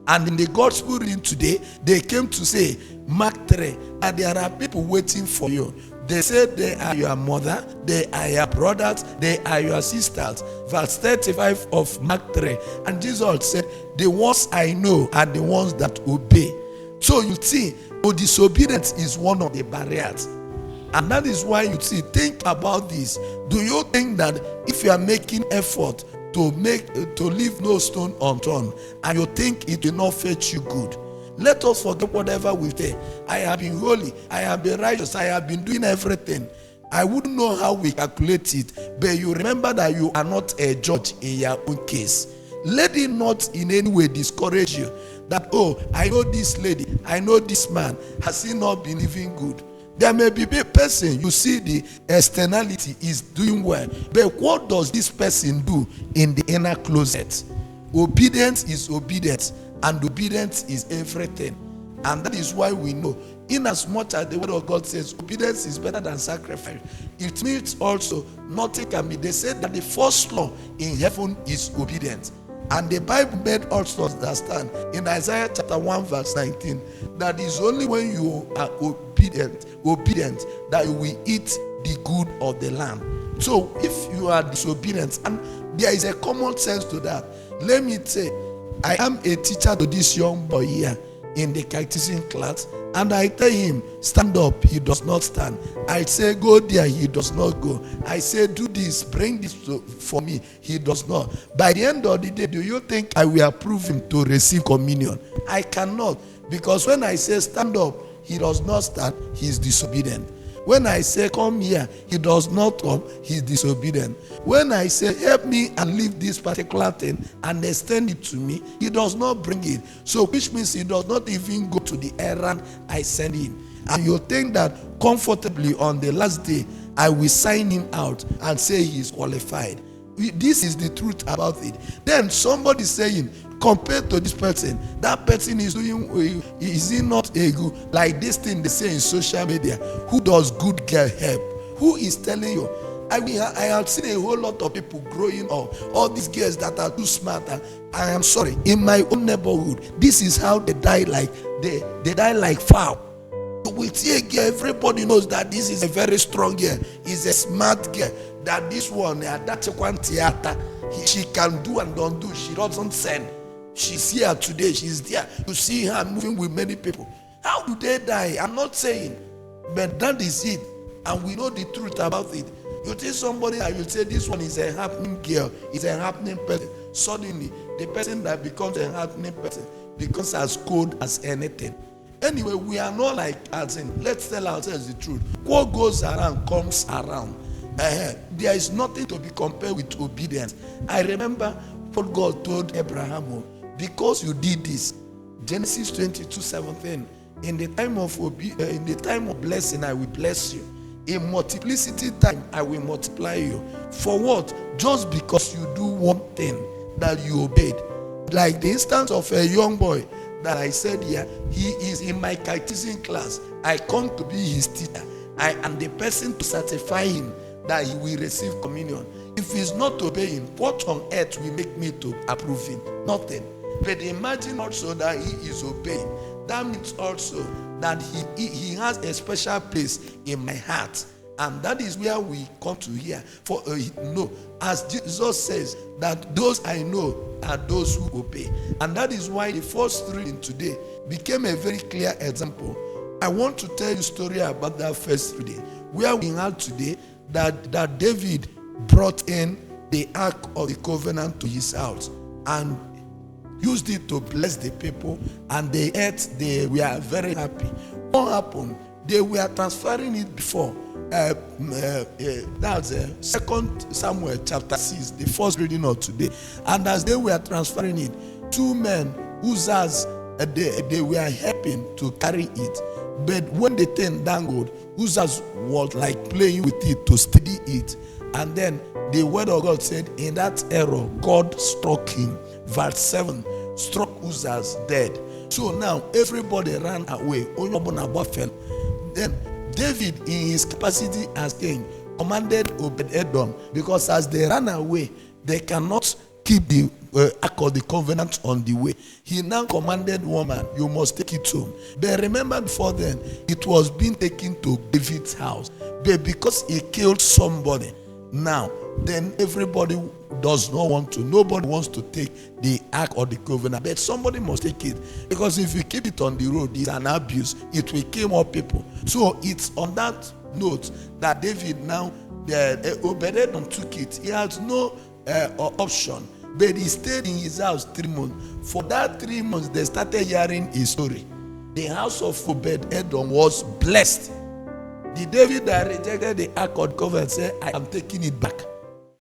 And in the gospel reading today, they came to say, Mark 3, and there are people waiting for you. They said they are your mother, they are your brothers, they are your sisters. Verse 35 of Mark 3. And Jesus said, the ones I know are the ones that obey. So you see, disobedience is one of the barriers. And that is why you see, think about this. Do you think that if you are making effort to leave no stone unturned, and you think it will not fetch you good? Let us forget whatever we say. I have been holy, I have been righteous, I have been doing everything. I wouldn't know how we calculate it, but you remember that you are not a judge in your own case. Let it not in any way discourage you that, oh, I know this lady, I know this man, has he not been living good? There may be a person, you see the externality is doing well, but what does this person do in the inner closet? Obedience is obedience, and obedience is everything. And that is why we know, in as much as the word of God says obedience is better than sacrifice, it means also nothing can be. They said that the first law in heaven is obedience. And the Bible made also understand in Isaiah chapter 1 verse 19 that it's only when you are obedient that you will eat the good of the land. So if you are disobedient, and there is a common sense to that. Let me say, I am a teacher to this young boy here in the catechism class, and I tell him, stand up, he does not stand. I say, go there, he does not go. I say, do this, bring this for me, he does not. By the end of the day, do you think I will approve him to receive communion? I cannot, because when I say stand up, he does not stand, he is disobedient. When I say come here, he does not come, he is disobedient. When I say help me and leave this particular thing and extend it to me, he does not bring it. So which means he does not even go to the errand I send him. And you think that comfortably on the last day, I will sign him out and say he is qualified. This is the truth about it. Then somebody saying, compared to this person, that person is doing, is he not a good, like this thing they say in social media, who does good girl help? Who is telling you? I mean, I have seen a whole lot of people growing up, all these girls that are too smart. And I am sorry, in my own neighborhood, this is how they die, like they die like fowl. We see a girl, everybody knows that this is a very strong girl, is a smart girl, that this one, that's one theater, she can do and don't do, she doesn't send. She's here today, she's there. You see her moving with many people. How do they die? I'm not saying, but that is it. And we know the truth about it. You see somebody that will say this one is a happening girl, is a happening person. Suddenly, the person that becomes a happening person becomes as cold as anything. Anyway, we are not like, as in, let's tell ourselves the truth. What goes around comes around. There is nothing to be compared with obedience. I remember what God told Abraham, because you did this, Genesis 22:17. In the time of blessing, I will bless you. In multiplicity time, I will multiply you. For what? Just because you do one thing that you obeyed. Like the instance of a young boy that I said here, he is in my catechism class. I come to be his teacher. I am the person to certify him that he will receive communion. If he's not obeying, what on earth will make me to approve him? Nothing. But imagine also that he is obeying. That means also that he has a special place in my heart. And that is where we come to here. For no, as Jesus says, that those I know are those who obey. And that is why the first reading today became a very clear example. I want to tell you a story about that first reading, where we had today that David brought in the Ark of the Covenant to his house and used it to bless the people, and they ate, they were very happy. What happened? They were transferring it before. That's 2 Samuel chapter 6, the first reading of today. And as they were transferring it, two men, Uzzah's, they were helping to carry it. But when the thing dangled, Uzzah was like playing with it to steady it. And then the word of God said, in that error, God struck him. Verse 7, struck Uzzah's dead. So now everybody ran away. Then David, in his capacity as king, commanded Obed-Edom, because as they ran away, they cannot keep the Ark of the Covenant on the way. He now commanded woman, you must take it home. But remember, before then, it was being taken to David's house. But because he killed somebody, now, then everybody does not want to. Nobody wants to take the Ark of the Covenant. But somebody must take it. Because if you keep it on the road, it's an abuse. It will kill more people. So it's on that note that David now, Obed-Edom took it. He has no option. But he stayed in his house 3 months. For that 3 months, they started hearing his story. The house of Obed-Edom was blessed. The David that rejected the Ark of the Covenant said, I am taking it back.